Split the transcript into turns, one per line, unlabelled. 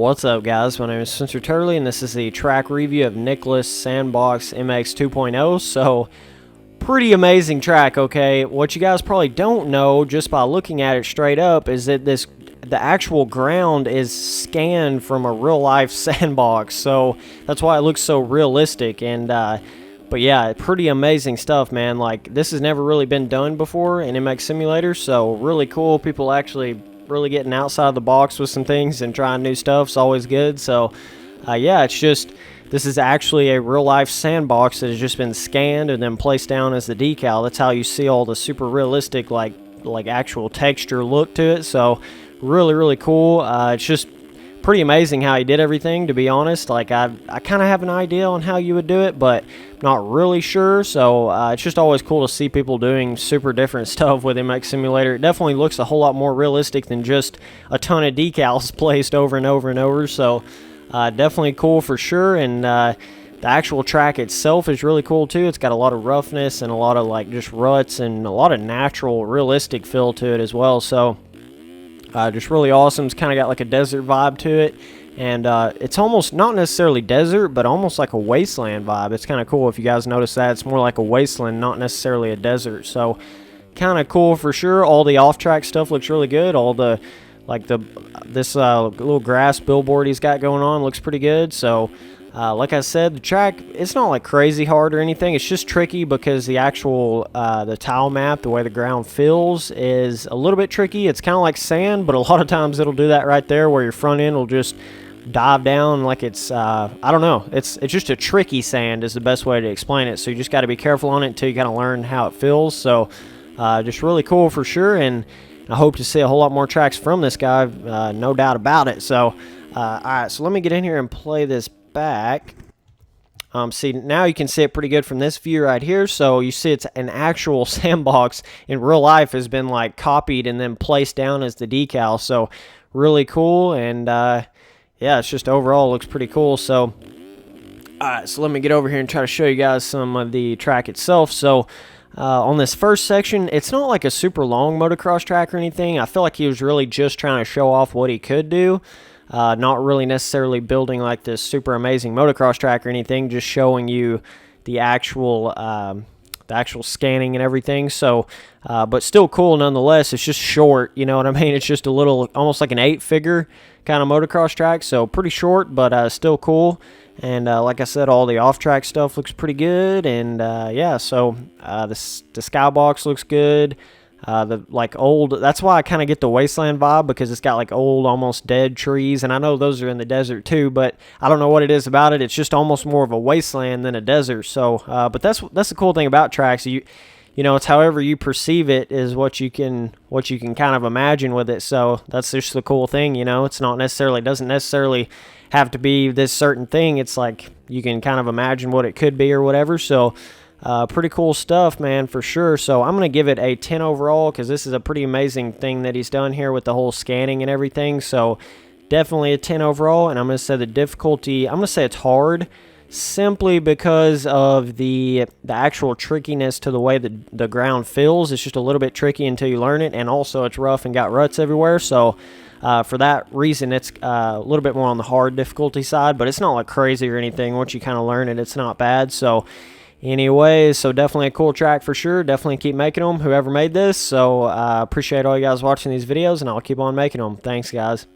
What's up, guys? My name is Spencer Turley, and this is the track review of Niklas Sandbox MX 2.0. So, pretty amazing track, okay? What you guys probably don't know, just by looking at it straight up, is that the actual ground is scanned from a real-life sandbox. So, that's why it looks so realistic, and, but yeah, pretty amazing stuff, man. Like, this has never really been done before in MX Simulator, so really cool. People actually really getting outside the box with some things and trying new stuff is always good. So yeah, it's just, this is actually a real life sandbox that has just been scanned and then placed down as the decal. That's how you see all the super realistic like actual texture look to it. So really cool. It's just pretty amazing how he did everything, to be honest. Like, I kind of have an idea on how you would do it, but not really sure. So it's just always cool to see people doing super different stuff with MX Simulator. It definitely looks a whole lot more realistic than just a ton of decals placed over and over and over. So definitely cool for sure. And the actual track itself is really cool too. It's got a lot of roughness and a lot of like just ruts and a lot of natural realistic feel to it as well. So just really awesome. It's kind of got like a desert vibe to it, and it's almost not necessarily desert, but almost like a wasteland vibe. It's kind of cool if you guys notice that. It's more like a wasteland, not necessarily a desert. So kind of cool for sure. All the off-track stuff looks really good. All the this little grass billboard he's got going on looks pretty good. So like I said, the track, it's not like crazy hard or anything. It's just tricky because the actual the tile map, the way the ground feels, is a little bit tricky. It's kind of like sand, but a lot of times it'll do that right there where your front end will just dive down like it's I don't know. It's just a tricky sand is the best way to explain it. So you just got to be careful on it until you kind of learn how it feels. So just really cool for sure, and I hope to see a whole lot more tracks from this guy, no doubt about it. So all right, so let me get in here and play this back. See, now you can see it pretty good from this view right here. So you see it's an actual sandbox in real life has been like copied and then placed down as the decal. So really cool, and yeah, it's just overall looks pretty cool. So alright, so let me get over here and try to show you guys some of the track itself. So on this first section, it's not like a super long motocross track or anything. I feel like he was really just trying to show off what he could do. Not really necessarily building like this super amazing motocross track or anything, just showing you the actual scanning and everything. So, but still cool nonetheless. It's just short, you know what I mean? It's just a little, almost like an 8-figure kind of motocross track. So pretty short, but still cool. And like I said, all the off-track stuff looks pretty good. And yeah, so the skybox looks good. The like old, that's why I kind of get the wasteland vibe, because it's got like old, almost dead trees, and I know those are in the desert too, but I don't know what it is about it. It's just almost more of a wasteland than a desert. So but that's the cool thing about tracks. You know, it's however you perceive it is what you can kind of imagine with it. So that's just the cool thing, you know. It's not necessarily, doesn't necessarily have to be this certain thing. It's like you can kind of imagine what it could be or whatever. So pretty cool stuff, man, for sure. So I'm going to give it a 10 overall, because this is a pretty amazing thing that he's done here with the whole scanning and everything. So definitely a 10 overall. And I'm going to say the difficulty, I'm going to say it's hard, simply because of the actual trickiness to the way the ground feels. It's just a little bit tricky until you learn it, and also it's rough and got ruts everywhere. So for that reason, it's a little bit more on the hard difficulty side, but it's not like crazy or anything. Once you kind of learn it, it's not bad. So anyways, so definitely a cool track for sure. Definitely keep making them, whoever made this. So appreciate all you guys watching these videos, and I'll keep on making them. Thanks, guys.